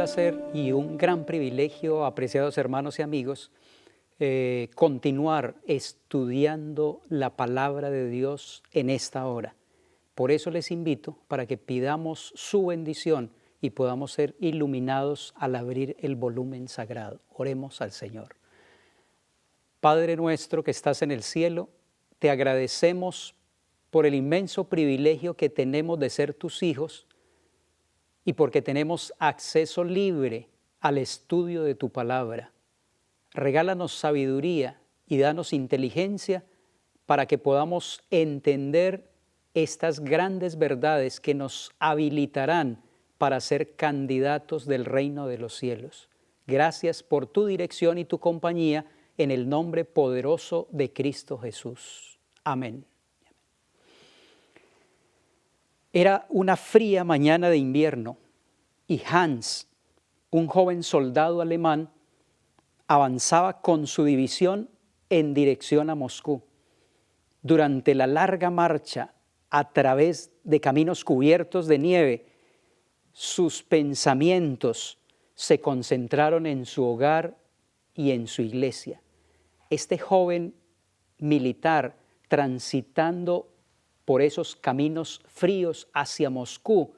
placer y un gran privilegio, apreciados hermanos y amigos, continuar estudiando la palabra de Dios en esta hora. Por eso les invito para que pidamos su bendición y podamos ser iluminados al abrir el volumen sagrado. Oremos al Señor. Padre nuestro que estás en el cielo, te agradecemos por el inmenso privilegio que tenemos de ser tus hijos y porque tenemos acceso libre al estudio de tu palabra. Regálanos sabiduría y danos inteligencia para que podamos entender estas grandes verdades que nos habilitarán para ser candidatos del reino de los cielos. Gracias por tu dirección y tu compañía en el nombre poderoso de Cristo Jesús. Amén. Era una fría mañana de invierno y Hans, un joven soldado alemán, avanzaba con su división en dirección a Moscú. Durante la larga marcha a través de caminos cubiertos de nieve, sus pensamientos se concentraron en su hogar y en su iglesia. Este joven militar transitando por esos caminos fríos hacia Moscú,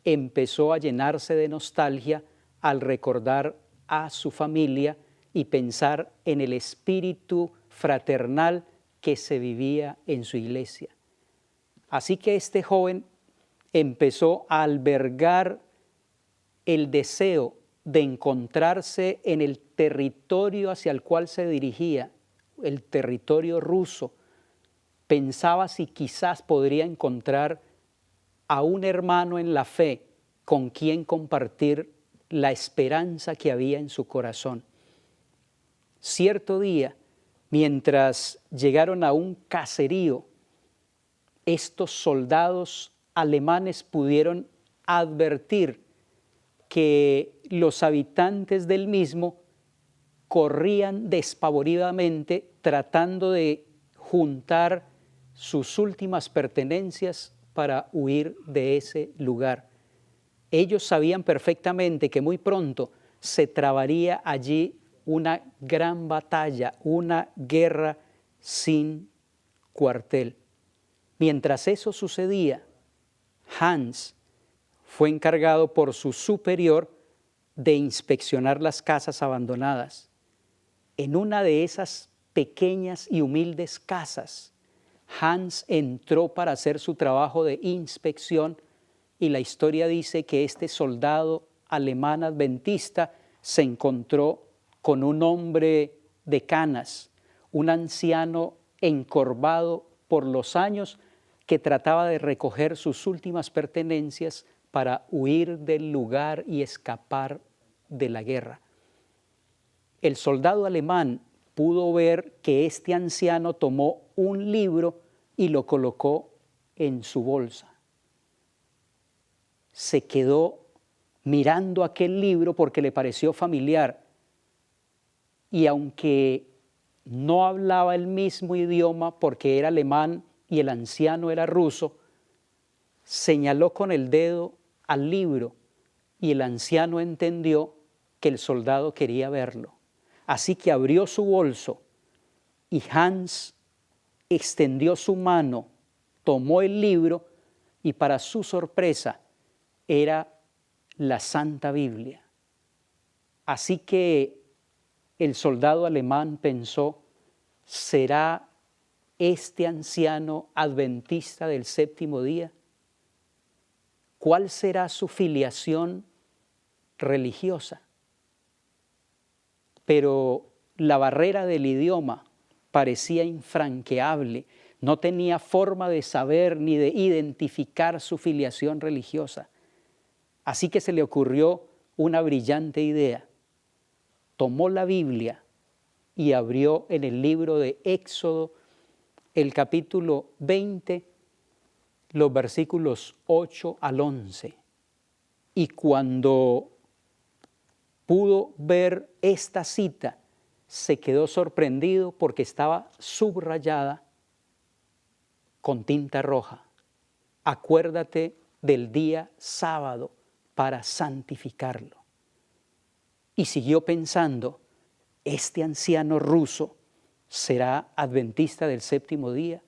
empezó a llenarse de nostalgia al recordar a su familia y pensar en el espíritu fraternal que se vivía en su iglesia. Así que este joven empezó a albergar el deseo de encontrarse en el territorio hacia el cual se dirigía, el territorio ruso. Pensaba si quizás podría encontrar a un hermano en la fe con quien compartir la esperanza que había en su corazón. Cierto día, mientras llegaron a un caserío, estos soldados alemanes pudieron advertir que los habitantes del mismo corrían despavoridamente tratando de juntar sus últimas pertenencias para huir de ese lugar. Ellos sabían perfectamente que muy pronto se trabaría allí una gran batalla, una guerra sin cuartel. Mientras eso sucedía, Hans fue encargado por su superior de inspeccionar las casas abandonadas. En una de esas pequeñas y humildes casas, Hans entró para hacer su trabajo de inspección y la historia dice que este soldado alemán adventista se encontró con un hombre de canas, un anciano encorvado por los años que trataba de recoger sus últimas pertenencias para huir del lugar y escapar de la guerra. El soldado alemán pudo ver que este anciano tomó un libro y lo colocó en su bolsa. Se quedó mirando aquel libro porque le pareció familiar y aunque no hablaba el mismo idioma porque era alemán y el anciano era ruso, señaló con el dedo al libro y el anciano entendió que el soldado quería verlo. Así que abrió su bolso y Hans extendió su mano, tomó el libro y para su sorpresa era la Santa Biblia. Así que el soldado alemán pensó, ¿será este anciano adventista del séptimo día? ¿Cuál será su filiación religiosa? Pero la barrera del idioma parecía infranqueable, no tenía forma de saber ni de identificar su filiación religiosa. Así que se le ocurrió una brillante idea. Tomó la Biblia y abrió en el libro de Éxodo el capítulo 20, los versículos 8 al 11. Y cuando pudo ver esta cita, se quedó sorprendido porque estaba subrayada con tinta roja. Acuérdate del día sábado para santificarlo. y siguió pensando, ¿este anciano ruso será adventista del séptimo día?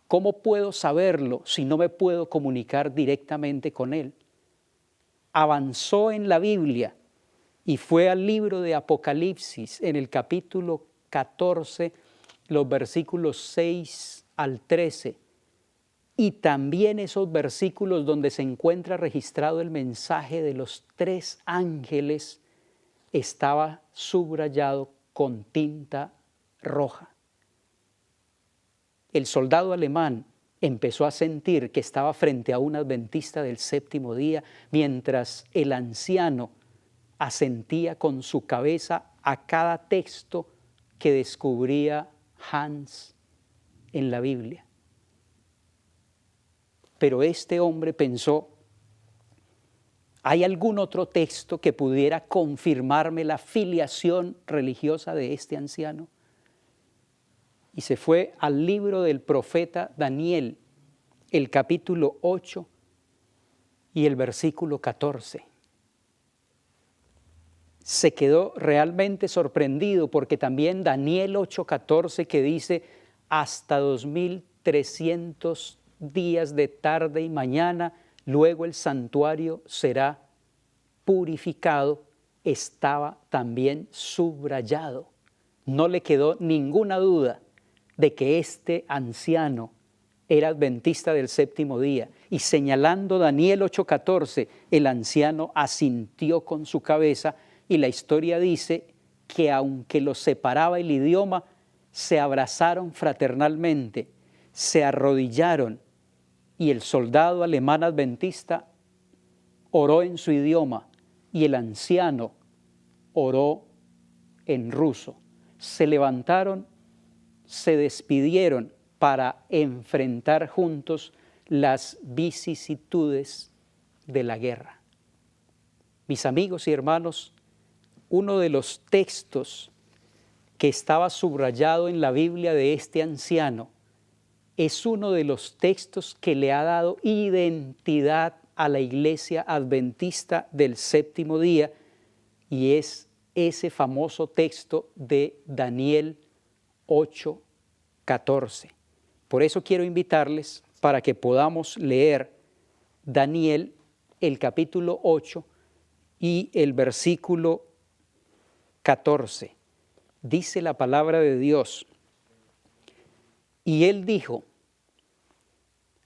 ¿Cómo puedo saberlo si no me puedo comunicar directamente con él? Avanzó en la Biblia y fue al libro de Apocalipsis en el capítulo 14, los versículos 6 al 13, y también esos versículos donde se encuentra registrado el mensaje de los 3 ángeles estaba subrayado con tinta roja. El soldado alemán empezó a sentir que estaba frente a un adventista del séptimo día, mientras el anciano asentía con su cabeza a cada texto que descubría Hans en la Biblia. Pero este hombre pensó, ¿hay algún otro texto que pudiera confirmarme la filiación religiosa de este anciano? Y se fue al libro del profeta Daniel, el capítulo 8 y el versículo 14. Se quedó realmente sorprendido porque también Daniel 8:14, que dice hasta 2300 días de tarde y mañana, luego el santuario será purificado, estaba también subrayado. No le quedó ninguna duda de que este anciano era adventista del séptimo día. Y señalando Daniel 8:14, el anciano asintió con su cabeza, y la historia dice que aunque los separaba el idioma, se abrazaron fraternalmente, se arrodillaron, y el soldado alemán adventista oró en su idioma y el anciano oró en ruso. Se levantaron, se despidieron para enfrentar juntos las vicisitudes de la guerra. Mis amigos y hermanos, uno de los textos que estaba subrayado en la Biblia de este anciano es uno de los textos que le ha dado identidad a la Iglesia Adventista del séptimo día, y es ese famoso texto de Daniel 8:14. Por eso quiero invitarles para que podamos leer Daniel, el capítulo 8 y el versículo 14. Dice la palabra de Dios: y él dijo,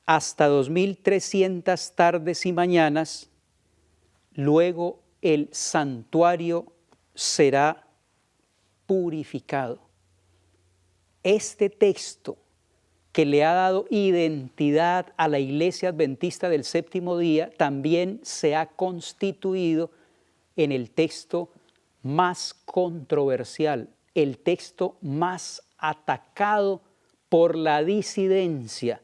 hasta 2300 tardes y mañanas, luego el santuario será purificado. Este texto que le ha dado identidad a la Iglesia Adventista del séptimo día también se ha constituido en el texto más controversial, el texto más atacado por la disidencia.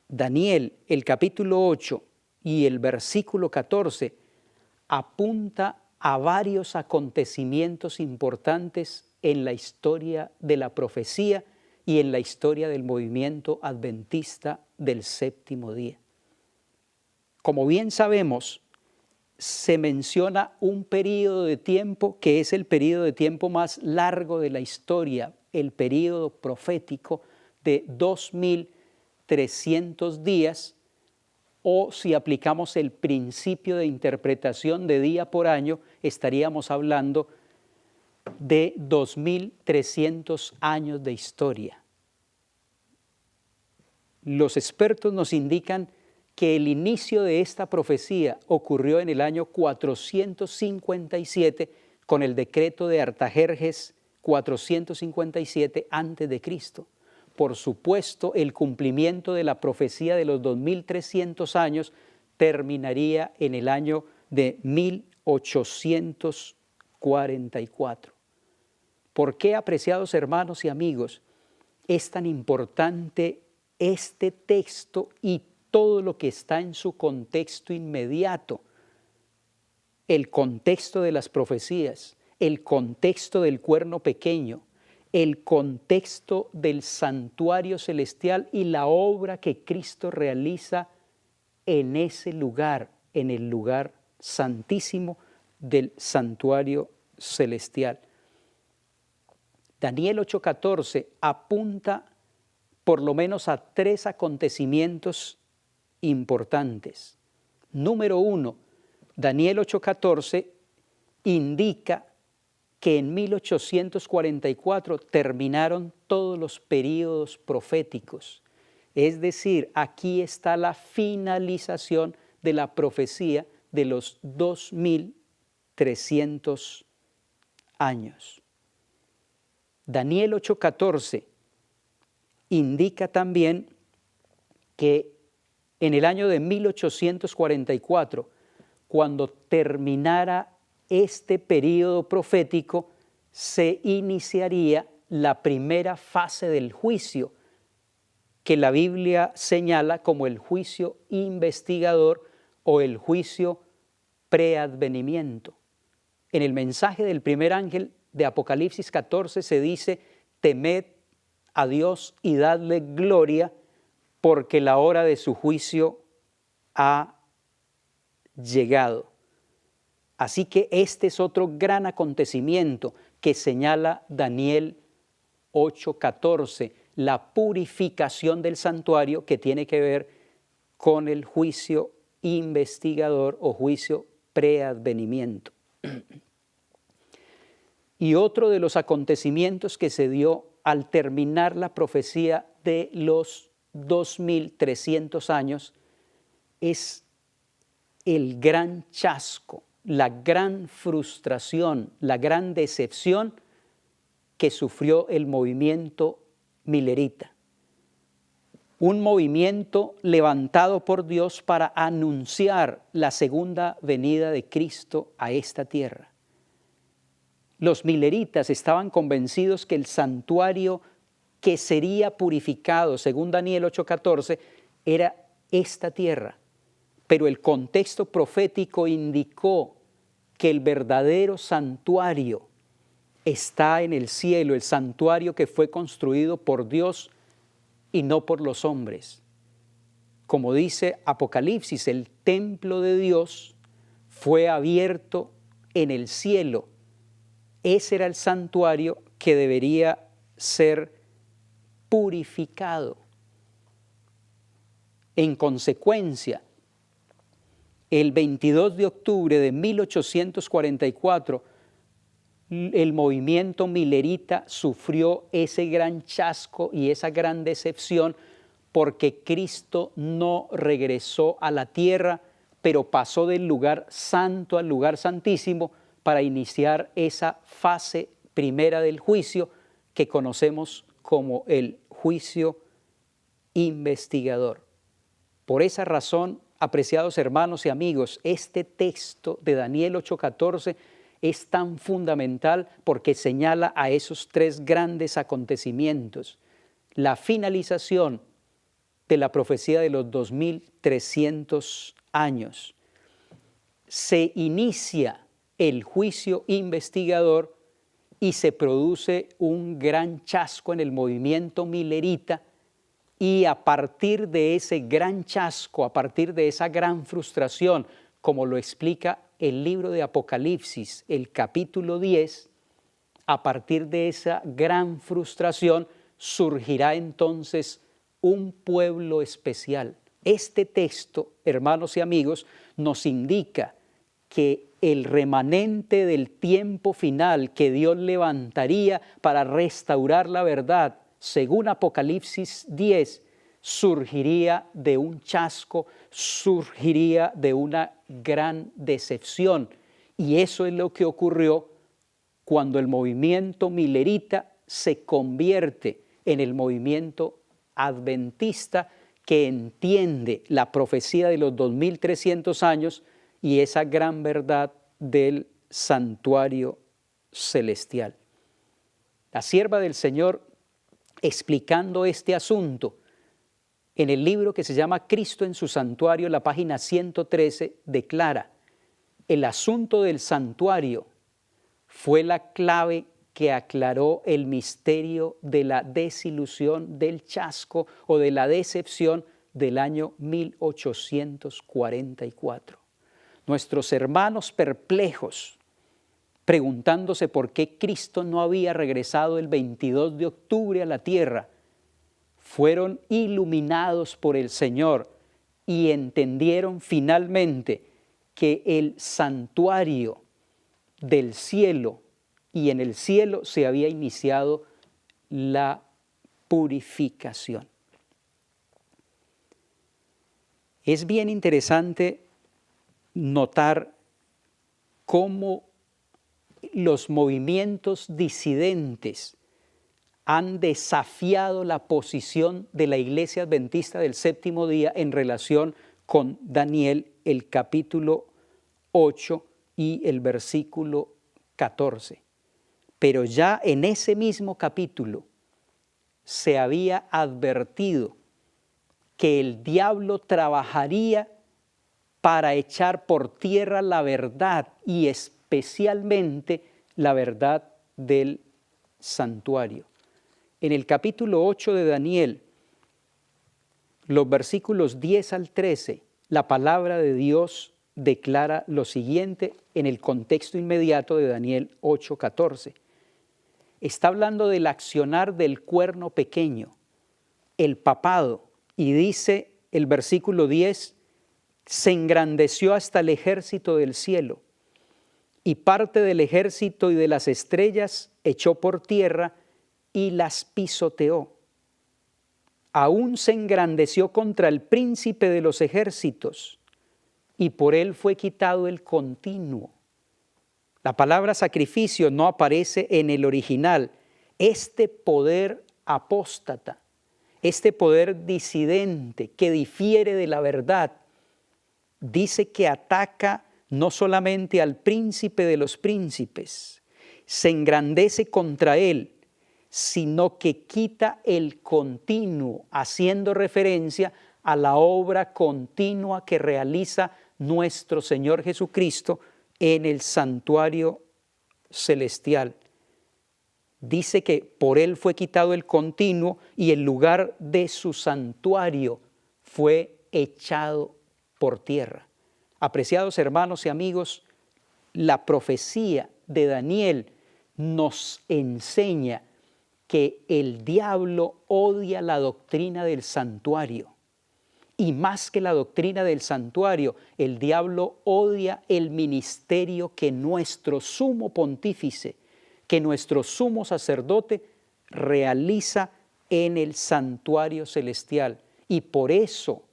Daniel, el capítulo 8 y el versículo 14 apunta a varios acontecimientos importantes en la historia de la profecía y en la historia del movimiento adventista del séptimo día. Como bien sabemos, se menciona un periodo de tiempo que es el periodo de tiempo más largo de la historia, el periodo profético de 2300 días, o si aplicamos el principio de interpretación de día por año, estaríamos hablando de 2300 años de historia. Los expertos nos indican que el inicio de esta profecía ocurrió en el año 457 con el decreto de Artajerjes 457 a.C. Por supuesto, el cumplimiento de la profecía de los 2300 años terminaría en el año de 1844. ¿Por qué, apreciados hermanos y amigos, es tan importante este texto y todo lo que está en su contexto inmediato? El contexto de las profecías, el contexto del cuerno pequeño, el contexto del santuario celestial y la obra que Cristo realiza en ese lugar, en el lugar santísimo, del santuario celestial. Daniel 8:14 apunta por lo menos a 3 acontecimientos importantes. Número 1, Daniel 8:14 indica que en 1844 terminaron todos los períodos proféticos. Es decir, aquí está la finalización de la profecía de los 2300 años. Daniel 8:14 indica también que en el año de 1844, cuando terminara este período profético, se iniciaría la primera fase del juicio, que la Biblia señala como el juicio investigador o el juicio preadvenimiento. En el mensaje del primer ángel de Apocalipsis 14 se dice: temed a Dios y dadle gloria, porque la hora de su juicio ha llegado. Así que este es otro gran acontecimiento que señala Daniel 8:14, la purificación del santuario, que tiene que ver con el juicio investigador o juicio preadvenimiento. Y otro de los acontecimientos que se dio al terminar la profecía de los 2300 años es el gran chasco, la gran frustración, la gran decepción que sufrió el movimiento milerita. Un movimiento levantado por Dios para anunciar la segunda venida de Cristo a esta tierra. Los mileritas estaban convencidos que el santuario que sería purificado, según Daniel 8:14, era esta tierra. Pero el contexto profético indicó que el verdadero santuario está en el cielo, el santuario que fue construido por Dios y no por los hombres. Como dice Apocalipsis, el templo de Dios fue abierto en el cielo. Ese era el santuario que debería ser purificado. En consecuencia, el 22 de octubre de 1844, el movimiento milerita sufrió ese gran chasco y esa gran decepción porque Cristo no regresó a la tierra, pero pasó del lugar santo al lugar santísimo para iniciar esa fase primera del juicio que conocemos como el juicio investigador. Por esa razón, apreciados hermanos y amigos, este texto de Daniel 8:14 es tan fundamental porque señala a esos 3 grandes acontecimientos: la finalización de la profecía de los 2300 años. Se inicia el juicio investigador y se produce un gran chasco en el movimiento milerita, y a partir de ese gran chasco, a partir de esa gran frustración, como lo explica el libro de Apocalipsis, el capítulo 10, a partir de esa gran frustración surgirá entonces un pueblo especial. Este texto, hermanos y amigos, nos indica que el remanente del tiempo final que Dios levantaría para restaurar la verdad, según Apocalipsis 10, surgiría de un chasco, surgiría de una gran decepción. Y eso es lo que ocurrió cuando el movimiento milerita se convierte en el movimiento adventista, que entiende la profecía de los 2300 años y esa gran verdad del santuario celestial. La sierva del Señor, explicando este asunto, en el libro que se llama Cristo en su santuario, la página 113, declara: el asunto del santuario fue la clave que aclaró el misterio de la desilusión, del chasco o de la decepción del año 1844. nuestros hermanos perplejos, preguntándose por qué Cristo no había regresado el 22 de octubre a la tierra, fueron iluminados por el Señor y entendieron finalmente que el santuario del cielo y en el cielo se había iniciado la purificación. Es bien interesante notar cómo los movimientos disidentes han desafiado la posición de la Iglesia Adventista del Séptimo Día en relación con Daniel, el capítulo 8 y el versículo 14. Pero ya en ese mismo capítulo se había advertido que el diablo trabajaría para echar por tierra la verdad y especialmente la verdad del santuario. En el capítulo 8 de Daniel, los versículos 10 al 13, la palabra de Dios declara lo siguiente en el contexto inmediato de Daniel 8:14. Está hablando del accionar del cuerno pequeño, el papado, y dice el versículo 10, se engrandeció hasta el ejército del cielo, y parte del ejército y de las estrellas echó por tierra y las pisoteó. Aún se engrandeció contra el príncipe de los ejércitos, y por él fue quitado el continuo. La palabra sacrificio no aparece en el original. Este poder apóstata, este poder disidente que difiere de la verdad, dice que ataca no solamente al príncipe de los príncipes, se engrandece contra él, sino que quita el continuo, haciendo referencia a la obra continua que realiza nuestro Señor Jesucristo en el santuario celestial. Dice que por él fue quitado el continuo y el lugar de su santuario fue echado por tierra. Apreciados hermanos y amigos, la profecía de Daniel nos enseña que el diablo odia la doctrina del santuario. Y más que la doctrina del santuario, el diablo odia el ministerio que nuestro sumo pontífice, que nuestro sumo sacerdote realiza en el santuario celestial. Y por eso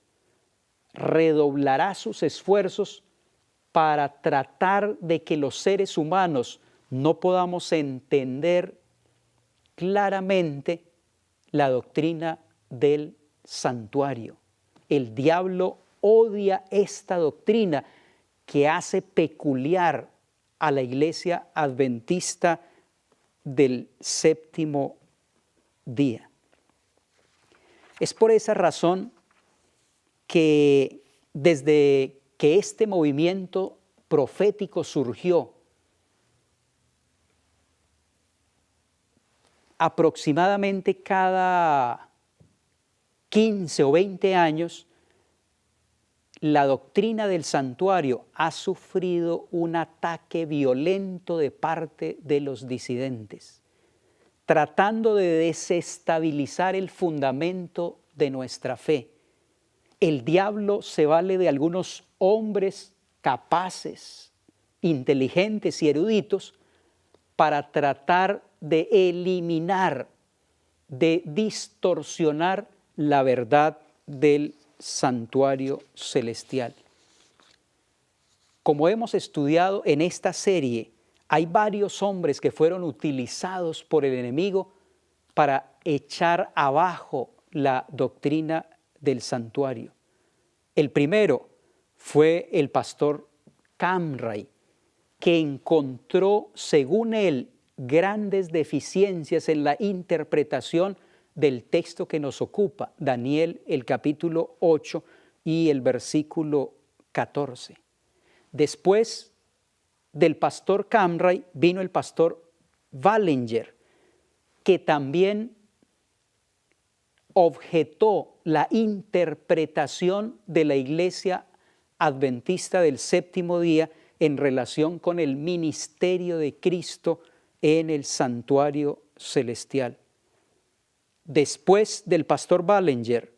redoblará sus esfuerzos para tratar de que los seres humanos no podamos entender claramente la doctrina del santuario. El diablo odia esta doctrina que hace peculiar a la Iglesia Adventista del Séptimo Día. Es por esa razón que desde que este movimiento profético surgió, aproximadamente cada 15 o 20 años, la doctrina del santuario ha sufrido un ataque violento de parte de los disidentes, tratando de desestabilizar el fundamento de nuestra fe. El diablo se vale de algunos hombres capaces, inteligentes y eruditos para tratar de eliminar, de distorsionar la verdad del santuario celestial. Como hemos estudiado en esta serie, hay varios hombres que fueron utilizados por el enemigo para echar abajo la doctrina del santuario. El primero fue el pastor Camray, que encontró, según él, grandes deficiencias en la interpretación del texto que nos ocupa, Daniel, el capítulo 8 y el versículo 14. Después del pastor Camray vino el pastor Wallinger, que también objetó la interpretación de la Iglesia adventista del séptimo día en relación con el ministerio de Cristo en el santuario celestial. Después del pastor Ballinger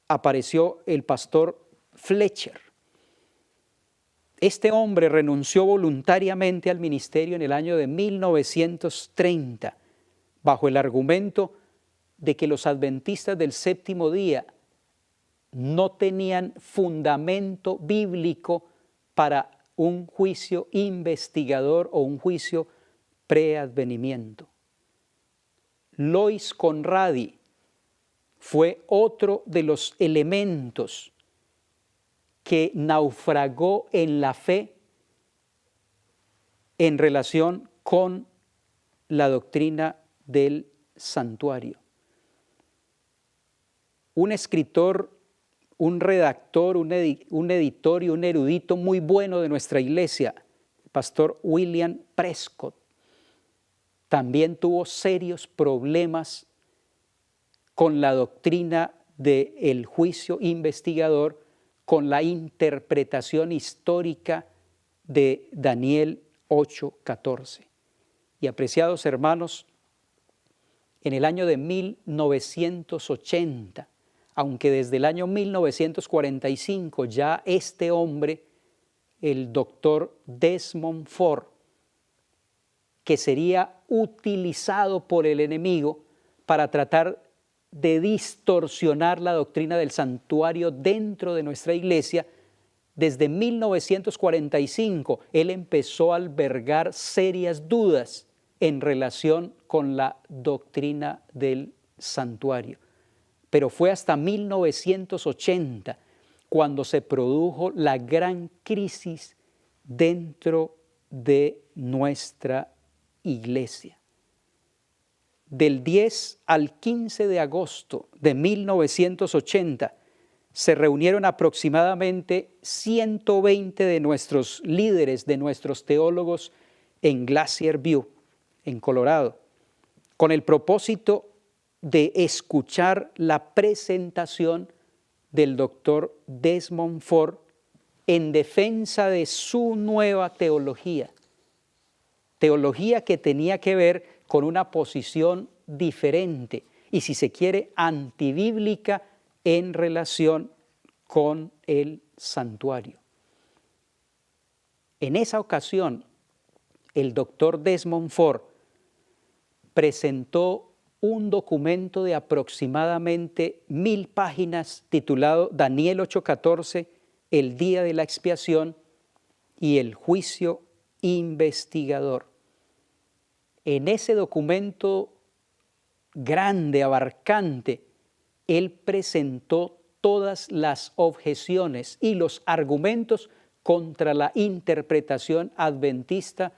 apareció el pastor Fletcher. Este hombre renunció voluntariamente al ministerio en el año de 1930 bajo el argumento de que los adventistas del séptimo día no tenían fundamento bíblico para un juicio investigador o un juicio preadvenimiento. Lois Conradi fue otro de los elementos que naufragó en la fe en relación con la doctrina del santuario. Un escritor, un redactor, un editor y un erudito muy bueno de nuestra iglesia, el pastor William Prescott, también tuvo serios problemas con la doctrina del juicio investigador, con la interpretación histórica de Daniel 8:14. Y apreciados hermanos, en el año de 1980, aunque desde el año 1945 ya este hombre, el doctor Desmond Ford, que sería utilizado por el enemigo para tratar de distorsionar la doctrina del santuario dentro de nuestra iglesia, desde 1945 él empezó a albergar serias dudas en relación con la doctrina del santuario. Pero fue hasta 1980 cuando se produjo la gran crisis dentro de nuestra iglesia. Del 10 al 15 de agosto de 1980 se reunieron aproximadamente 120 de nuestros líderes, de nuestros teólogos en Glacier View, en Colorado, con el propósito de escuchar la presentación del doctor Desmond Ford en defensa de su nueva teología que tenía que ver con una posición diferente y, si se quiere, antibíblica en relación con el santuario. En esa ocasión, el doctor Desmond Ford presentó un documento de aproximadamente 1000 páginas titulado Daniel 8:14, el día de la expiación y el juicio investigador. En ese documento grande, abarcante, él presentó todas las objeciones y los argumentos contra la interpretación adventista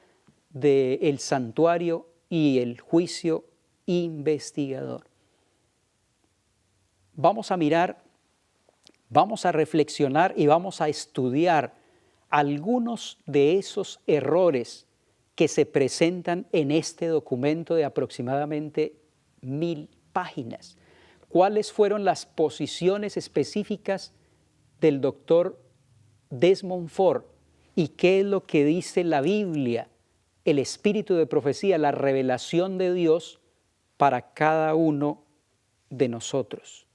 del santuario y el juicio investigador. Vamos a mirar, vamos a reflexionar y vamos a estudiar algunos de esos errores que se presentan en este documento de aproximadamente 1000 páginas. ¿Cuáles fueron las posiciones específicas del doctor Desmond Ford y qué es lo que dice la Biblia, el espíritu de profecía, la revelación de Dios para cada uno de nosotros?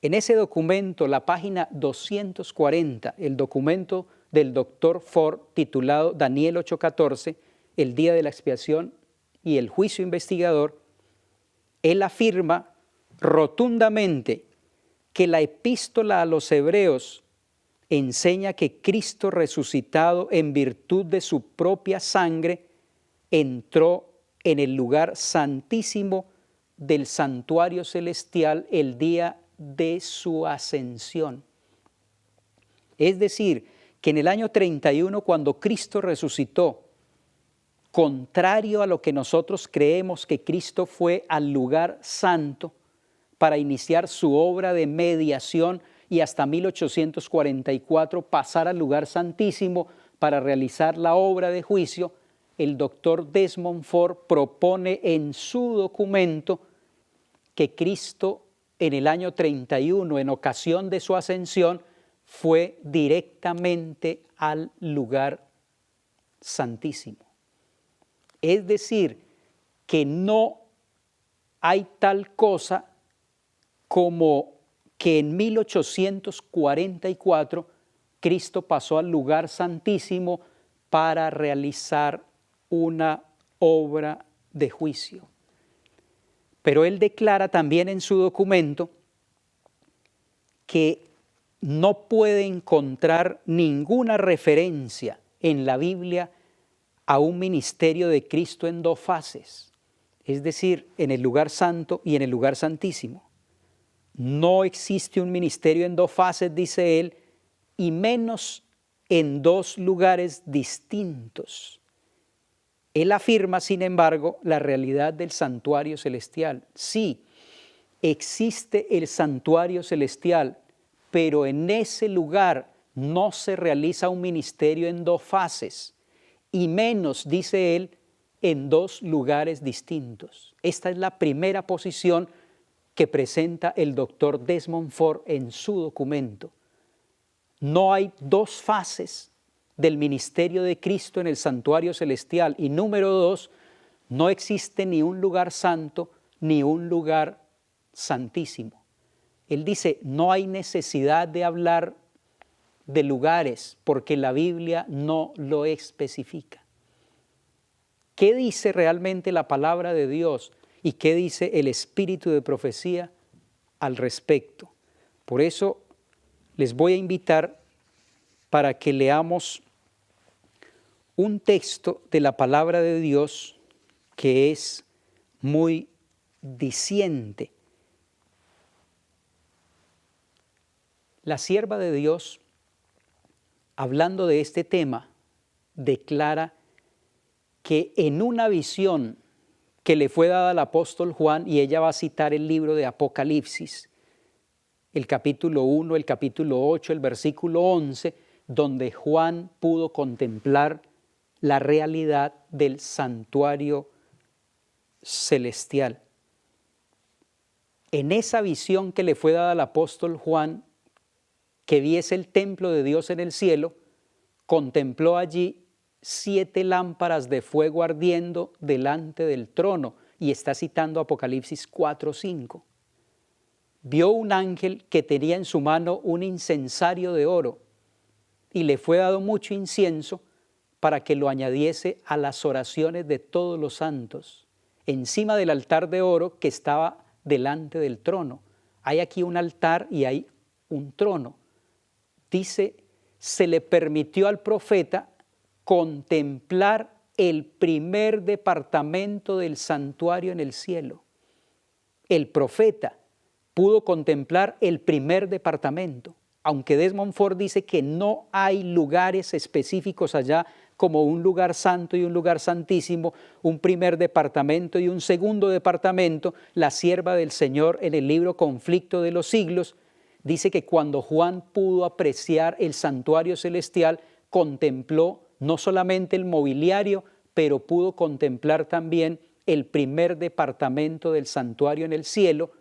En ese documento, la página 240, el documento del doctor Ford titulado Daniel 8:14, el día de la expiación y el juicio investigador, él afirma rotundamente que la epístola a los hebreos enseña que Cristo resucitado en virtud de su propia sangre entró en el lugar santísimo del santuario celestial el día de su ascensión. Es decir, que en el año 31, cuando Cristo resucitó, contrario a lo que nosotros creemos, que Cristo fue al lugar santo para iniciar su obra de mediación y hasta 1844 pasar al lugar santísimo para realizar la obra de juicio, el doctor Desmond Ford propone en su documento que Cristo en el año 31, en ocasión de su ascensión, fue directamente al lugar santísimo. Es decir, que no hay tal cosa como que en 1844 Cristo pasó al lugar santísimo para realizar una obra de juicio. Pero él declara también en su documento que no puede encontrar ninguna referencia en la Biblia a un ministerio de Cristo en dos fases, es decir, en el lugar santo y en el lugar santísimo. No existe un ministerio en dos fases, dice él, y menos en dos lugares distintos. Él afirma, sin embargo, la realidad del santuario celestial. Sí, existe el santuario celestial, pero en ese lugar no se realiza un ministerio en dos fases, y menos, dice él, en dos lugares distintos. Esta es la primera posición que presenta el doctor Desmond Ford en su documento. No hay dos fases del ministerio de Cristo en el santuario celestial. Y número dos, no existe ni un lugar santo ni un lugar santísimo. Él dice, no hay necesidad de hablar de lugares porque la Biblia no lo especifica. ¿Qué dice realmente la palabra de Dios y qué dice el espíritu de profecía al respecto? Por eso les voy a invitar para que leamos un texto de la palabra de Dios que es muy diciente. La sierva de Dios, hablando de este tema, declara que en una visión que le fue dada al apóstol Juan, y ella va a citar el libro de Apocalipsis, el capítulo 1, el capítulo 8, el versículo 11, donde Juan pudo contemplar la realidad del santuario celestial. En esa visión que le fue dada al apóstol Juan, que viese el templo de Dios en el cielo, contempló allí 7 lámparas de fuego ardiendo delante del trono, y está citando Apocalipsis 4:5. Vio un ángel que tenía en su mano un incensario de oro, y le fue dado mucho incienso para que lo añadiese a las oraciones de todos los santos, encima del altar de oro que estaba delante del trono. Hay aquí un altar y hay un trono. Dice, se le permitió al profeta contemplar el primer departamento del santuario en el cielo. El profeta pudo contemplar el primer departamento, aunque Desmond Ford dice que no hay lugares específicos allá como un lugar santo y un lugar santísimo, un primer departamento y un segundo departamento. La sierva del Señor en el libro Conflicto de los Siglos dice que cuando Juan pudo apreciar el santuario celestial, contempló no solamente el mobiliario, pero pudo contemplar también el primer departamento del santuario en el cielo,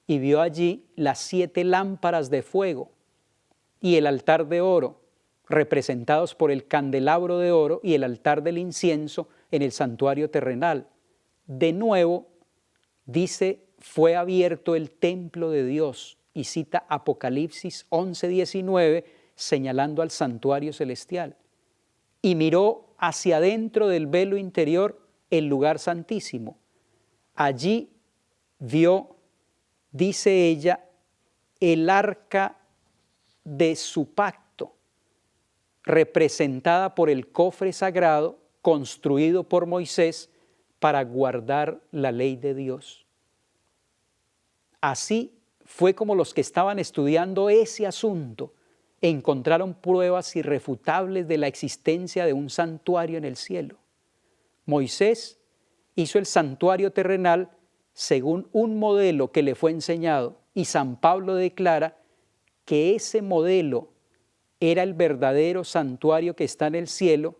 y vio allí las 7 lámparas de fuego y el altar de oro, representados por el candelabro de oro y el altar del incienso en el santuario terrenal. De nuevo, dice, fue abierto el templo de Dios, y cita Apocalipsis 11:19, señalando al santuario celestial. Y miró hacia adentro del velo interior el lugar santísimo. Allí vio, dice ella, el arca de su pacto, representada por el cofre sagrado construido por Moisés para guardar la ley de Dios. Así fue como los que estaban estudiando ese asunto encontraron pruebas irrefutables de la existencia de un santuario en el cielo. Moisés hizo el santuario terrenal según un modelo que le fue enseñado, y San Pablo declara que ese modelo era el verdadero santuario que está en el cielo,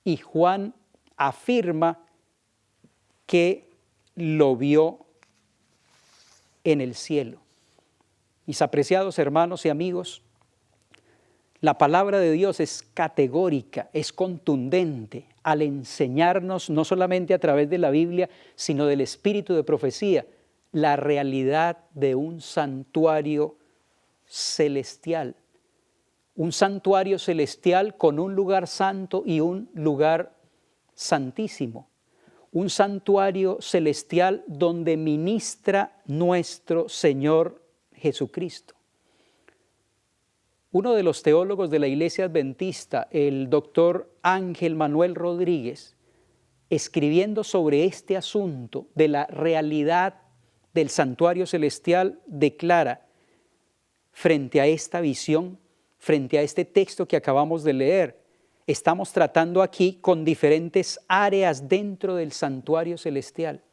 y Juan afirma que lo vio en el cielo. Mis apreciados hermanos y amigos, La palabra de Dios es categórica, es contundente al enseñarnos, no solamente a través de la Biblia, sino del espíritu de profecía, la realidad de un santuario celestial. Un santuario celestial con un lugar santo y un lugar santísimo. Un santuario celestial donde ministra nuestro Señor Jesucristo. Uno de los teólogos de la Iglesia Adventista, el doctor Ángel Manuel Rodríguez, escribiendo sobre este asunto de la realidad del santuario celestial, declara, frente a esta visión, frente a este texto que acabamos de leer, estamos tratando aquí con diferentes áreas dentro del santuario celestial,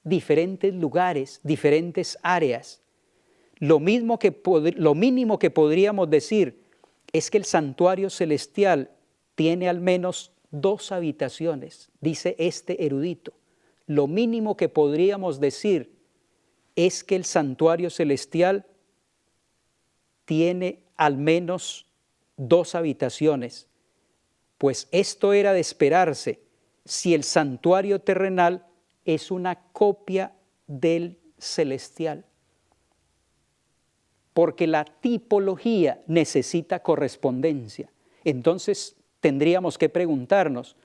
diferentes lugares, diferentes áreas. Lo mínimo que podríamos decir es que el santuario celestial tiene al menos 2 habitaciones, dice este erudito. Lo mínimo que podríamos decir es que el santuario celestial tiene al menos 2 habitaciones, pues esto era de esperarse si el santuario terrenal es una copia del celestial. Porque la tipología necesita correspondencia. Entonces tendríamos que preguntarnos,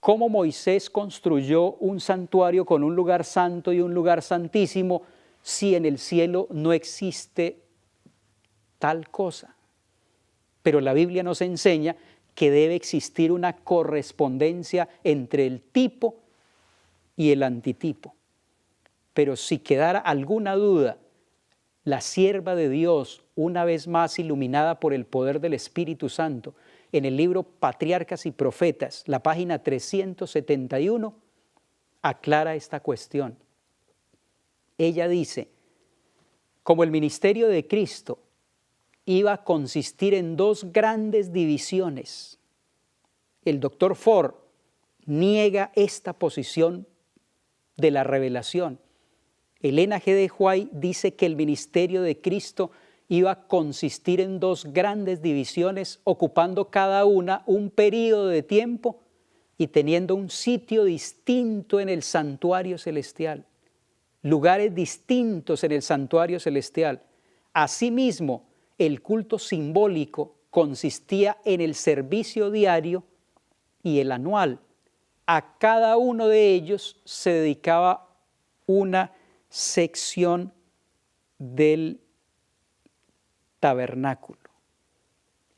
¿cómo Moisés construyó un santuario con un lugar santo y un lugar santísimo si en el cielo no existe tal cosa? Pero la Biblia nos enseña que debe existir una correspondencia entre el tipo y el antitipo. Pero si quedara alguna duda, la sierva de Dios, una vez más iluminada por el poder del Espíritu Santo, en el libro Patriarcas y Profetas, la página 371, aclara esta cuestión. Ella dice, como el ministerio de Cristo iba a consistir en 2 grandes divisiones, el doctor Ford niega esta posición de la revelación. Elena G. de White dice que el ministerio de Cristo iba a consistir en 2 grandes divisiones, ocupando cada una un período de tiempo y teniendo un sitio distinto en el santuario celestial, lugares distintos en el santuario celestial. Asimismo, el culto simbólico consistía en el servicio diario y el anual. A cada uno de ellos se dedicaba una sección del tabernáculo.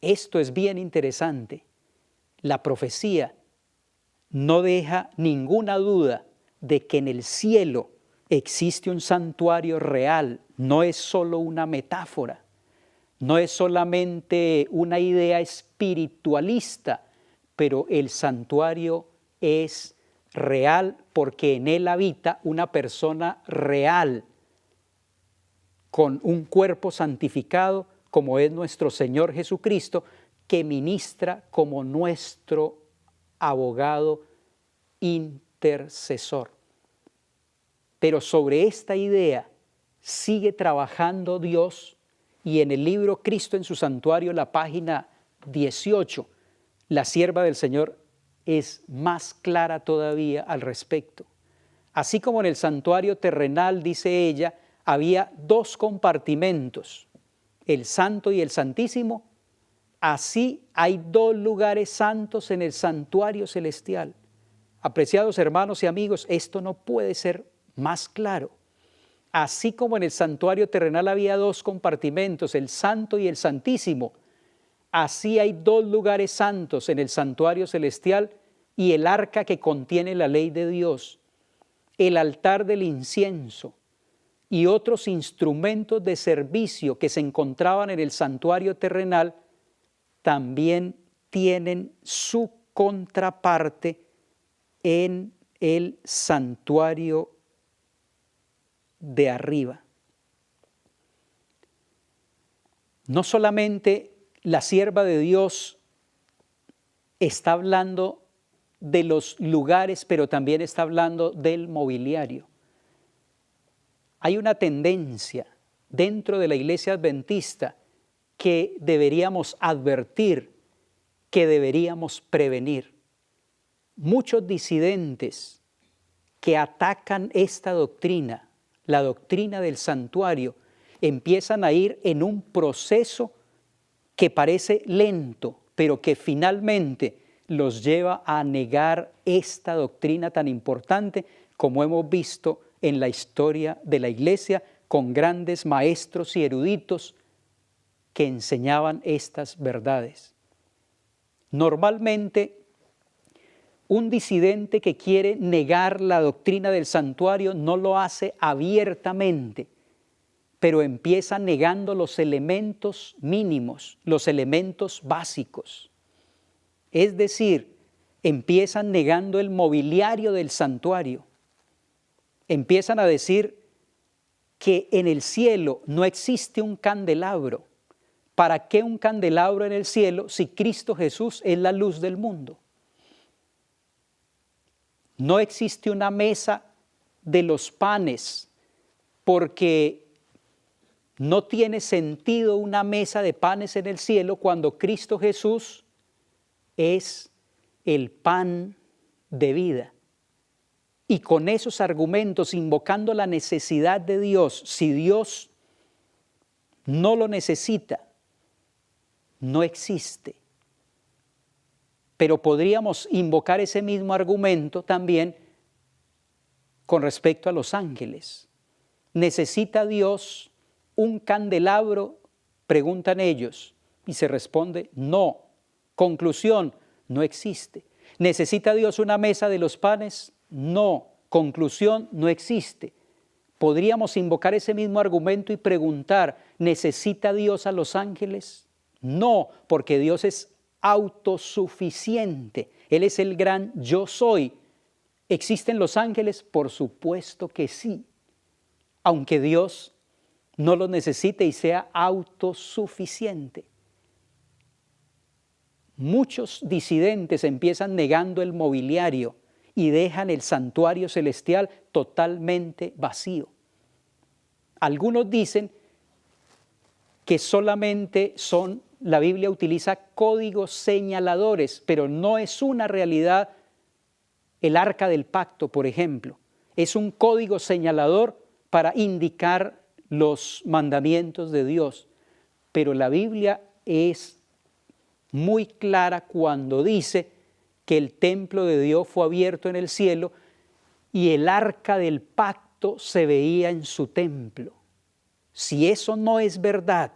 Esto es bien interesante. La profecía no deja ninguna duda de que en el cielo existe un santuario real, no es solo una metáfora, no es solamente una idea espiritualista, pero el santuario es real porque en él habita una persona real con un cuerpo santificado como es nuestro Señor Jesucristo, que ministra como nuestro abogado intercesor. Pero sobre esta idea sigue trabajando Dios, y en el libro Cristo en su santuario, la página 18, la sierva del Señor es más clara todavía al respecto. Así como en el santuario terrenal, dice ella, había 2 compartimentos, el santo y el santísimo, así hay 2 lugares santos en el santuario celestial. Apreciados hermanos y amigos, esto no puede ser más claro. Así como en el santuario terrenal había 2 compartimentos, el santo y el santísimo, así hay 2 lugares santos en el santuario celestial y el arca que contiene la ley de Dios, el altar del incienso y otros instrumentos de servicio que se encontraban en el santuario terrenal también tienen su contraparte en el santuario de arriba. No solamente la sierva de Dios está hablando de los lugares, pero también está hablando del mobiliario. Hay una tendencia dentro de la Iglesia Adventista que deberíamos advertir, que deberíamos prevenir. Muchos disidentes que atacan esta doctrina, la doctrina del santuario, empiezan a ir en un proceso que parece lento, pero que finalmente los lleva a negar esta doctrina tan importante, como hemos visto en la historia de la Iglesia, con grandes maestros y eruditos que enseñaban estas verdades. Normalmente, un disidente que quiere negar la doctrina del santuario no lo hace abiertamente, pero empieza negando los elementos mínimos, los elementos básicos. Es decir, empiezan negando el mobiliario del santuario. Empiezan a decir que en el cielo no existe un candelabro. ¿Para qué un candelabro en el cielo si Cristo Jesús es la luz del mundo? No existe una mesa de los panes, porque no tiene sentido una mesa de panes en el cielo cuando Cristo Jesús es el pan de vida. Y con esos argumentos, invocando la necesidad de Dios, si Dios no lo necesita, no existe. Pero podríamos invocar ese mismo argumento también con respecto a los ángeles. ¿Necesita Dios un candelabro? Preguntan ellos. Y se responde, no. Conclusión, no existe. ¿Necesita Dios una mesa de los panes? No. Conclusión, no existe. Podríamos invocar ese mismo argumento y preguntar, ¿necesita Dios a los ángeles? No, porque Dios es autosuficiente. Él es el gran yo soy. ¿Existen los ángeles? Por supuesto que sí. Aunque Dios no los necesite y sea autosuficiente. Muchos disidentes empiezan negando el mobiliario y dejan el santuario celestial totalmente vacío. Algunos dicen que solamente la Biblia utiliza códigos señaladores, pero no es una realidad. El arca del pacto, por ejemplo, es un código señalador para indicar los mandamientos de Dios. Pero la Biblia es muy clara cuando dice que el templo de Dios fue abierto en el cielo y el arca del pacto se veía en su templo. Si eso no es verdad,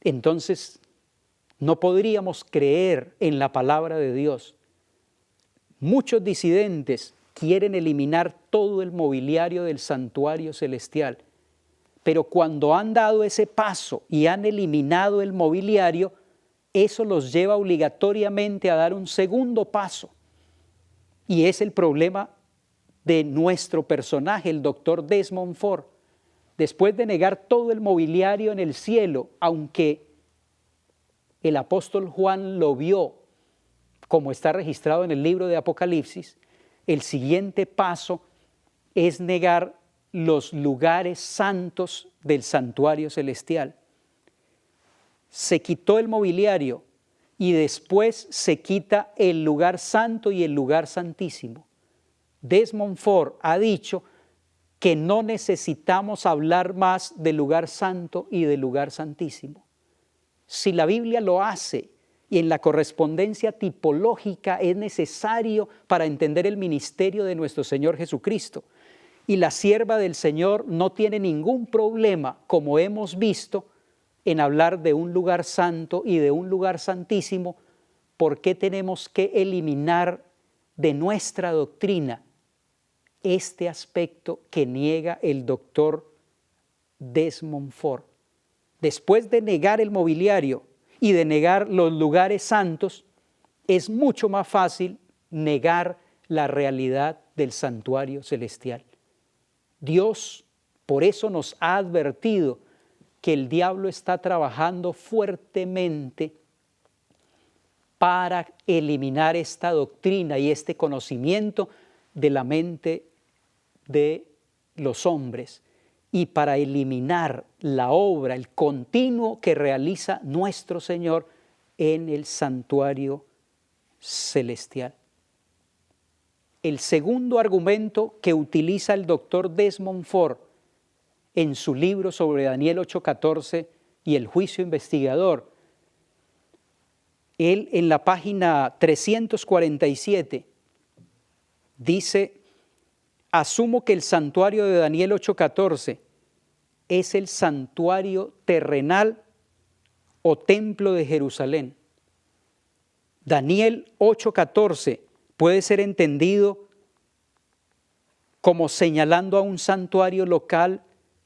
entonces no podríamos creer en la palabra de Dios. Muchos disidentes quieren eliminar todo el mobiliario del santuario celestial, pero cuando han dado ese paso y han eliminado el mobiliario, eso los lleva obligatoriamente a dar un segundo paso. Y es el problema de nuestro personaje, el doctor Desmond Ford. Después de negar todo el mobiliario en el cielo, aunque el apóstol Juan lo vio, como está registrado en el libro de Apocalipsis, el siguiente paso es negar los lugares santos del santuario celestial. Se quitó el mobiliario y después se quita el lugar santo y el lugar santísimo. Desmond Ford ha dicho que no necesitamos hablar más del lugar santo y del lugar santísimo. Si la Biblia lo hace y en la correspondencia tipológica es necesario para entender el ministerio de nuestro Señor Jesucristo, y la sierva del Señor no tiene ningún problema, como hemos visto, en hablar de un lugar santo y de un lugar santísimo, ¿por qué tenemos que eliminar de nuestra doctrina este aspecto que niega el doctor Desmond Ford? Después de negar el mobiliario y de negar los lugares santos, es mucho más fácil negar la realidad del santuario celestial. Dios por eso nos ha advertido que el diablo está trabajando fuertemente para eliminar esta doctrina y este conocimiento de la mente de los hombres. y para eliminar la obra, el continuo que realiza nuestro Señor en el santuario celestial. El segundo argumento que utiliza el doctor Desmond Ford en su libro sobre Daniel 8:14 y el juicio investigador, él en la página 347 dice: asumo que el santuario de Daniel 8:14 es el santuario terrenal o templo de Jerusalén. Daniel 8:14 puede ser entendido como señalando a un santuario local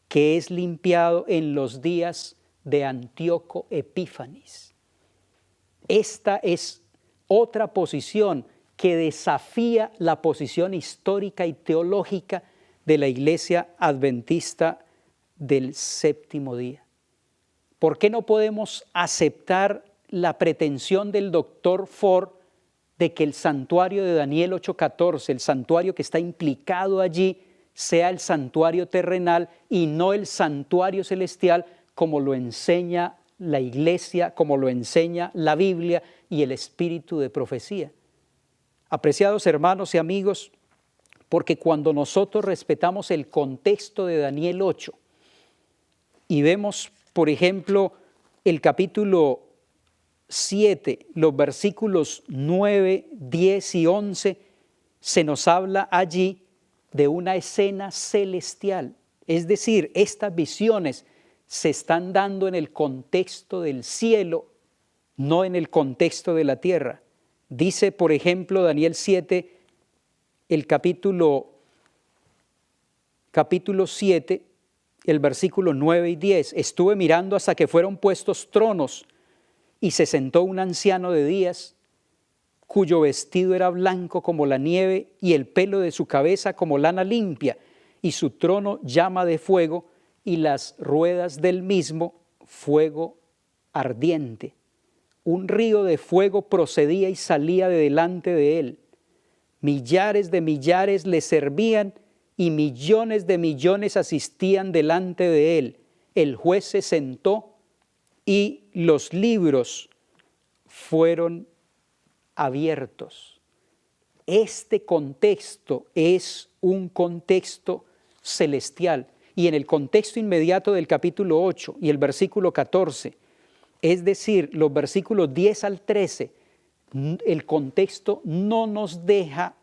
que es limpiado en los días de Antíoco Epífanes. Esta es otra posición que desafía la posición histórica y teológica de la Iglesia Adventista del séptimo día. ¿Por qué no podemos aceptar la pretensión del doctor Ford de que el santuario de Daniel 8:14, el santuario que está implicado allí, sea el santuario terrenal y no el santuario celestial, como lo enseña la Iglesia, como lo enseña la Biblia y el espíritu de profecía? Apreciados hermanos y amigos, porque cuando nosotros respetamos el contexto de Daniel 8 y vemos, por ejemplo, el capítulo 7, los versículos 9, 10 y 11, se nos habla allí de una escena celestial. Es decir, estas visiones se están dando en el contexto del cielo, no en el contexto de la tierra. Dice, por ejemplo, Daniel 7, el capítulo 7, el versículo 9 y 10. Estuve mirando hasta que fueron puestos tronos y se sentó un anciano de días, cuyo vestido era blanco como la nieve y el pelo de su cabeza como lana limpia, y su trono llama de fuego y las ruedas del mismo fuego ardiente. Un río de fuego procedía y salía de delante de él. Millares de millares le servían y millones de millones asistían delante de él. El juez se sentó y los libros fueron abiertos. Este contexto es un contexto celestial, y en el contexto inmediato del capítulo 8 y el versículo 14, es decir, los versículos 10 al 13, el contexto no nos deja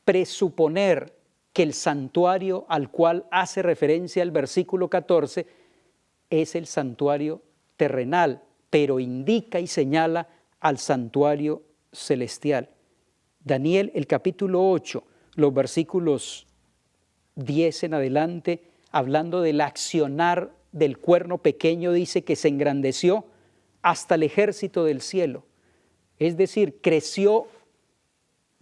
presuponer que el santuario al cual hace referencia el versículo 14 es el santuario terrenal, pero indica y señala al santuario celestial. Daniel, el capítulo 8, los versículos 10 en adelante, hablando del accionar del cuerno pequeño, dice que se engrandeció hasta el ejército del cielo. Es decir, creció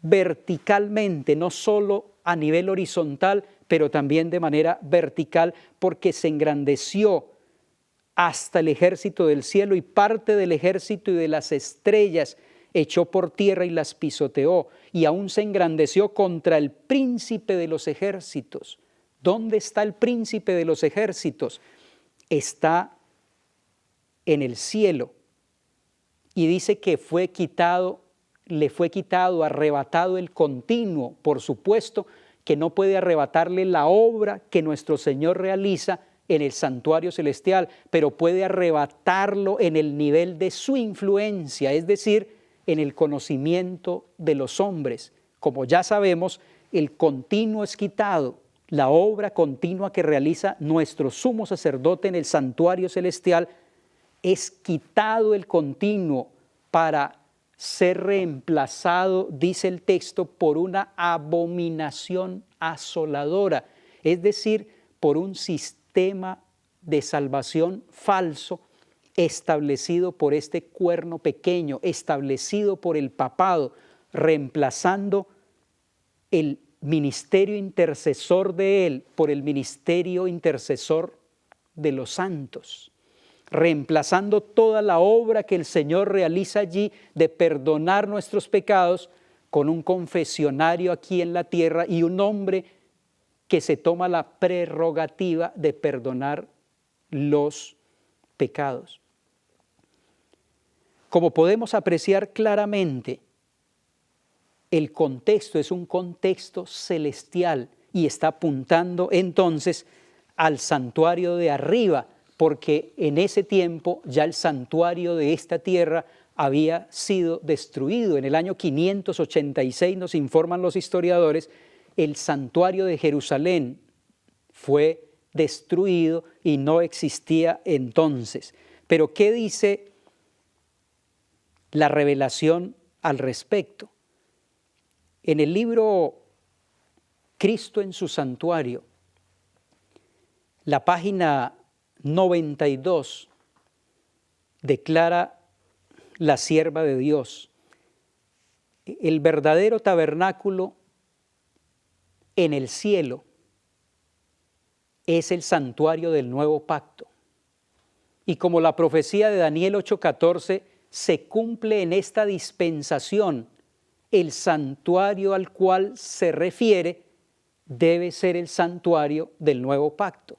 verticalmente, no solo a nivel horizontal, pero también de manera vertical, porque se engrandeció hasta el ejército del cielo, y parte del ejército y de las estrellas echó por tierra y las pisoteó, y aún se engrandeció contra el príncipe de los ejércitos. ¿Dónde está el príncipe de los ejércitos? Está en el cielo, y dice que le fue quitado, arrebatado el continuo. Por supuesto que no puede arrebatarle la obra que nuestro Señor realiza en el santuario celestial, pero puede arrebatarlo en el nivel de su influencia, es decir, en el conocimiento de los hombres. Como ya sabemos, el continuo es quitado, la obra continua que realiza nuestro sumo sacerdote en el santuario celestial, es quitado el continuo para ser reemplazado, dice el texto, por una abominación asoladora, es decir, por un sistema de salvación falso establecido por este cuerno pequeño, establecido por el papado, reemplazando el ministerio intercesor de él por el ministerio intercesor de los santos, reemplazando toda la obra que el Señor realiza allí de perdonar nuestros pecados con un confesionario aquí en la tierra y un hombre que se toma la prerrogativa de perdonar los pecados. Como podemos apreciar claramente, el contexto es un contexto celestial y está apuntando entonces al santuario de arriba, porque en ese tiempo ya el santuario de esta tierra había sido destruido. En el año 586, nos informan los historiadores, el santuario de Jerusalén fue destruido y no existía entonces. Pero ¿qué dice la revelación al respecto? En el libro Cristo en su santuario, la página 92 declara la sierva de Dios: el verdadero tabernáculo en el cielo es el santuario del nuevo pacto. Y como la profecía de Daniel 8:14 se cumple en esta dispensación, el santuario al cual se refiere debe ser el santuario del nuevo pacto.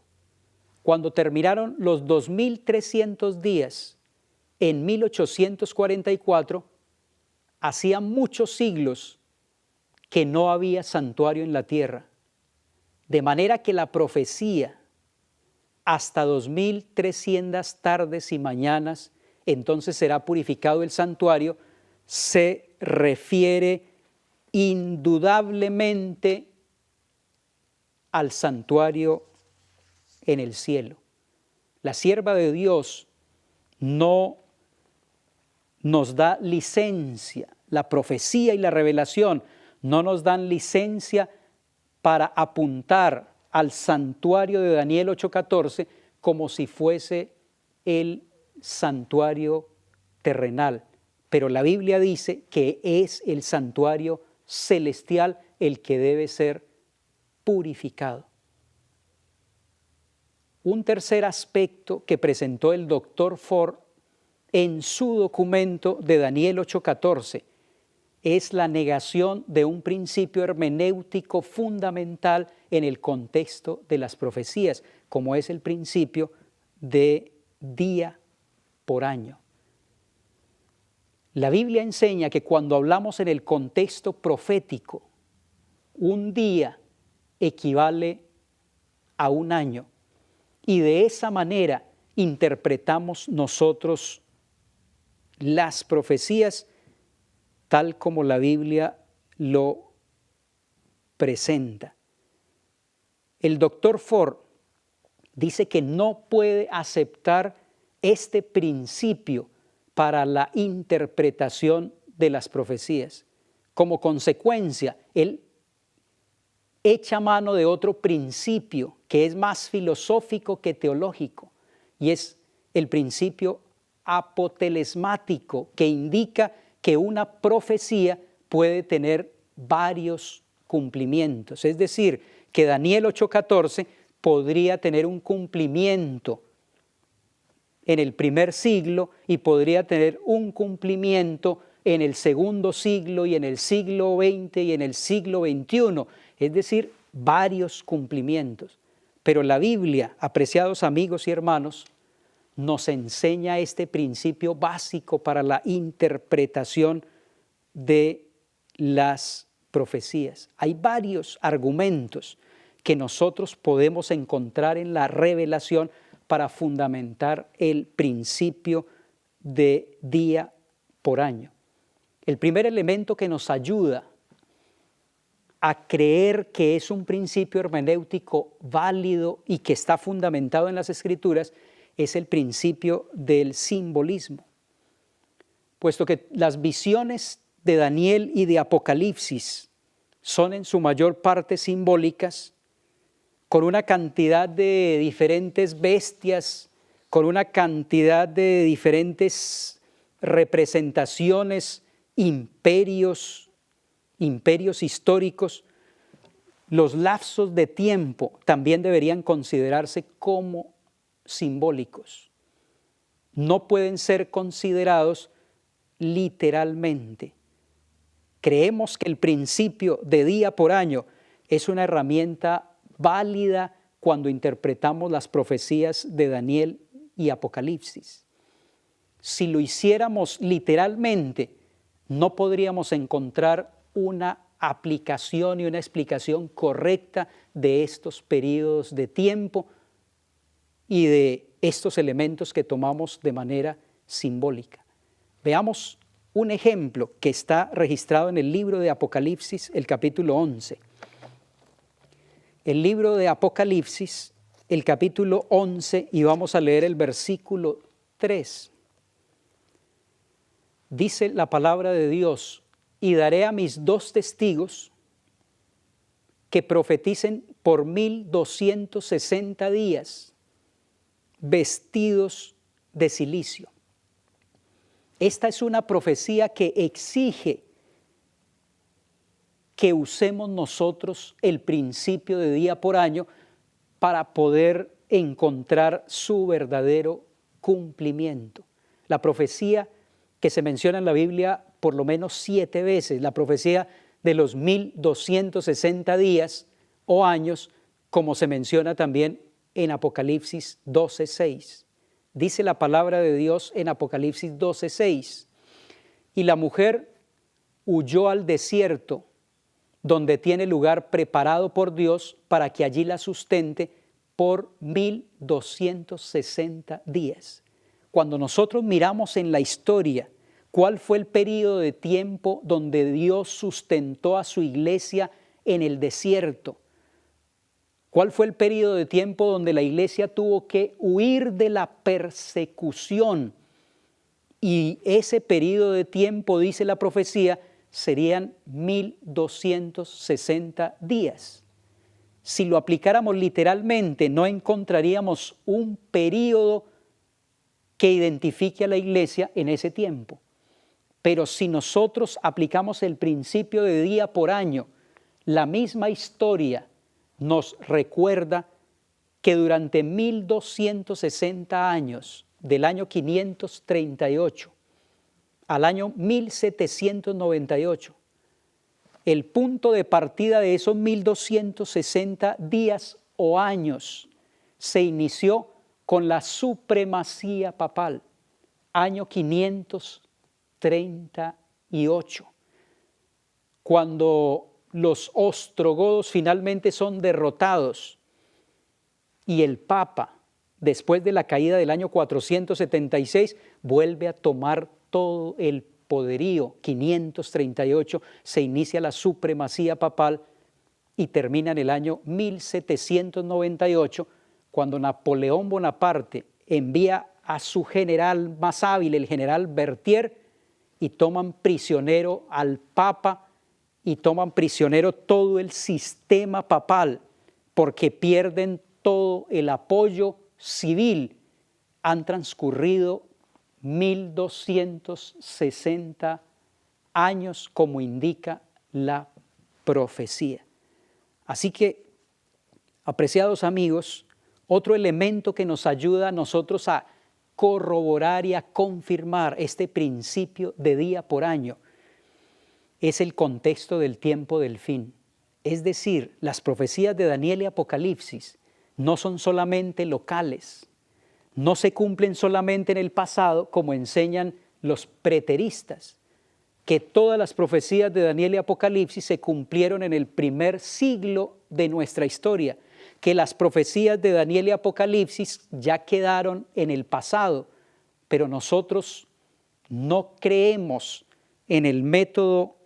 Cuando terminaron los 2300 días en 1844, hacía muchos siglos que no había santuario en la tierra, de manera que la profecía hasta 2300 tardes y mañanas, entonces será purificado el santuario, se refiere indudablemente al santuario en el cielo. La sierva de Dios no nos da licencia, la profecía y la revelación no nos dan licencia para apuntar al santuario de Daniel 8:14 como si fuese el santuario terrenal. Pero la Biblia dice que es el santuario celestial el que debe ser purificado. Un tercer aspecto que presentó el doctor Ford en su documento de Daniel 8:14 es la negación de un principio hermenéutico fundamental en el contexto de las profecías, como es el principio de día por año. La Biblia enseña que cuando hablamos en el contexto profético, un día equivale a un año, y de esa manera interpretamos nosotros las profecías tal como la Biblia lo presenta. El doctor Ford dice que no puede aceptar este principio para la interpretación de las profecías. Como consecuencia, él echa mano de otro principio que es más filosófico que teológico, y es el principio apotelesmático, que indica que una profecía puede tener varios cumplimientos. Es decir, que Daniel 8:14 podría tener un cumplimiento en el primer siglo y podría tener un cumplimiento en el segundo siglo y en el siglo XX y en el siglo XXI. Es decir, varios cumplimientos. Pero la Biblia, apreciados amigos y hermanos, nos enseña este principio básico para la interpretación de las profecías. Hay varios argumentos que nosotros podemos encontrar en la revelación para fundamentar el principio de día por año. El primer elemento que nos ayuda a creer que es un principio hermenéutico válido y que está fundamentado en las Escrituras es el principio del simbolismo, puesto que las visiones de Daniel y de Apocalipsis son en su mayor parte simbólicas, con una cantidad de diferentes bestias, con una cantidad de diferentes representaciones, imperios históricos. Los lapsos de tiempo también deberían considerarse como simbólicos. No pueden ser considerados literalmente. Creemos que el principio de día por año es una herramienta válida cuando interpretamos las profecías de Daniel y Apocalipsis. Si lo hiciéramos literalmente, no podríamos encontrar una aplicación y una explicación correcta de estos periodos de tiempo y de estos elementos que tomamos de manera simbólica. Veamos un ejemplo que está registrado en el libro de Apocalipsis, el capítulo 11. El libro de Apocalipsis, el capítulo 11, y vamos a leer el versículo 3. Dice la palabra de Dios: y daré a mis 2 testigos que profeticen por 1260 días, vestidos de cilicio. Esta es una profecía que exige que usemos nosotros el principio de día por año para poder encontrar su verdadero cumplimiento. La profecía que se menciona en la Biblia por lo menos 7 veces, la profecía de los 1260 días o años, como se menciona también en Apocalipsis 12:6. Dice la palabra de Dios en Apocalipsis 12:6: y la mujer huyó al desierto, donde tiene lugar preparado por Dios para que allí la sustente por 1260 días. Cuando nosotros miramos en la historia cuál fue el periodo de tiempo donde Dios sustentó a su iglesia en el desierto, cuál fue el periodo de tiempo donde la iglesia tuvo que huir de la persecución, y ese periodo de tiempo, dice la profecía, serían 1260 días. Si lo aplicáramos literalmente, no encontraríamos un periodo que identifique a la iglesia en ese tiempo. Pero si nosotros aplicamos el principio de día por año, la misma historia nos recuerda que durante 1260 años, del año 538 al año 1798, el punto de partida de esos 1260 días o años se inició con la supremacía papal, año 538, cuando los ostrogodos finalmente son derrotados y el Papa, después de la caída del año 476, vuelve a tomar todo el poderío. 538 se inicia la supremacía papal y termina en el año 1798, cuando Napoleón Bonaparte envía a su general más hábil, el general Berthier, y toman prisionero al Papa y toman prisionero todo el sistema papal, porque pierden todo el apoyo civil. Han transcurrido 1260 años, como indica la profecía. Así que, apreciados amigos, otro elemento que nos ayuda a nosotros a corroborar y a confirmar este principio de día por año es el contexto del tiempo del fin. Es decir, las profecías de Daniel y Apocalipsis no son solamente locales, no se cumplen solamente en el pasado, como enseñan los preteristas, que todas las profecías de Daniel y Apocalipsis se cumplieron en el primer siglo de nuestra historia, que las profecías de Daniel y Apocalipsis ya quedaron en el pasado, pero nosotros no creemos en el método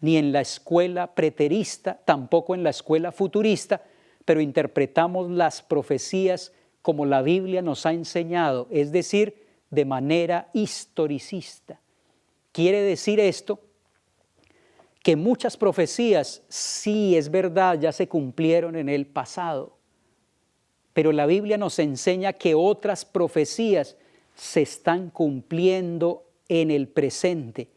ni en la escuela preterista, tampoco en la escuela futurista, pero interpretamos las profecías como la Biblia nos ha enseñado, es decir, de manera historicista. Quiere decir esto que muchas profecías, sí es verdad, ya se cumplieron en el pasado, pero la Biblia nos enseña que otras profecías se están cumpliendo en el presente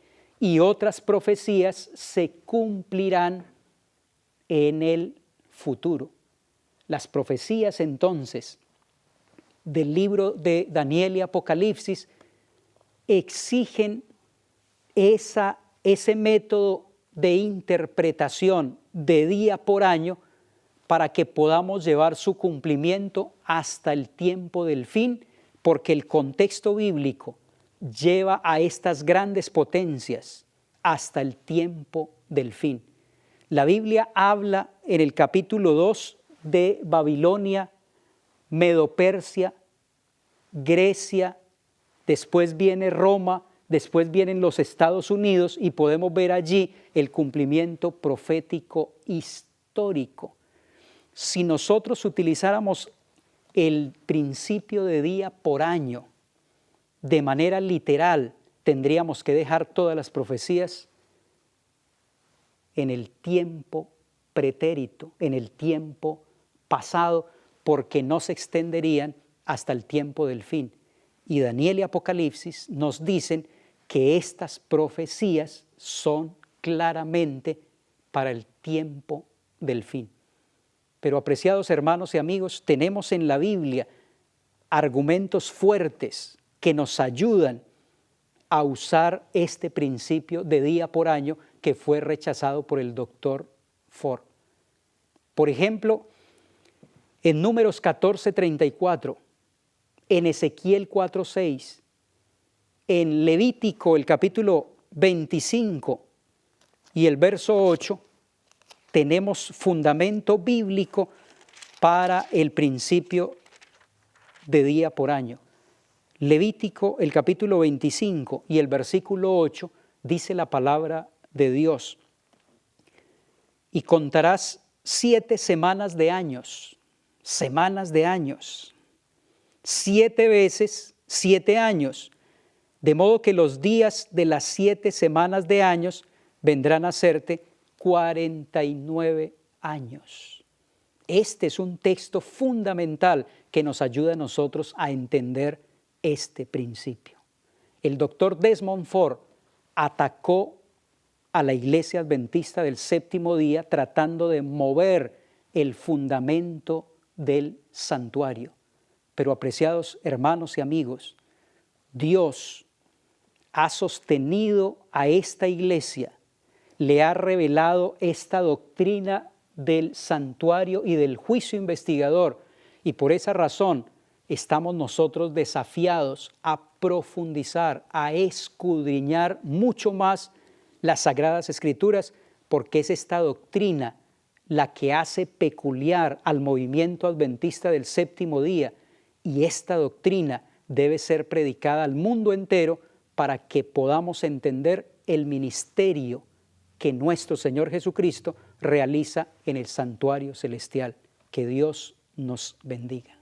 y otras profecías se cumplirán en el futuro. Las profecías entonces del libro de Daniel y Apocalipsis exigen ese método de interpretación de día por año para que podamos llevar su cumplimiento hasta el tiempo del fin, porque el contexto bíblico lleva a estas grandes potencias hasta el tiempo del fin. La Biblia habla en el capítulo 2 de Babilonia, Medo-Persia, Grecia, después viene Roma, después vienen los Estados Unidos y podemos ver allí el cumplimiento profético histórico. Si nosotros utilizáramos el principio de día por año de manera literal, tendríamos que dejar todas las profecías en el tiempo pretérito, en el tiempo pasado, porque no se extenderían hasta el tiempo del fin. Y Daniel y Apocalipsis nos dicen que estas profecías son claramente para el tiempo del fin. Pero apreciados hermanos y amigos, tenemos en la Biblia argumentos fuertes que nos ayudan a usar este principio de día por año que fue rechazado por el doctor Ford. Por ejemplo, en Números 14:34, en Ezequiel 4:6, en Levítico el capítulo 25 y el verso 8, tenemos fundamento bíblico para el principio de día por año. Levítico, el capítulo 25 y el versículo 8, dice la palabra de Dios: y contarás 7 semanas de años, 7 veces 7 años, de modo que los días de las 7 semanas de años vendrán a serte 49 años. Este es un texto fundamental que nos ayuda a nosotros a entender este principio. El doctor Desmond Ford atacó a la Iglesia Adventista del Séptimo Día tratando de mover el fundamento del santuario. Pero apreciados hermanos y amigos, Dios ha sostenido a esta iglesia, le ha revelado esta doctrina del santuario y del juicio investigador, y por esa razón estamos nosotros desafiados a profundizar, a escudriñar mucho más las Sagradas Escrituras, porque es esta doctrina la que hace peculiar al movimiento adventista del séptimo día, y esta doctrina debe ser predicada al mundo entero para que podamos entender el ministerio que nuestro Señor Jesucristo realiza en el santuario celestial. Que Dios nos bendiga.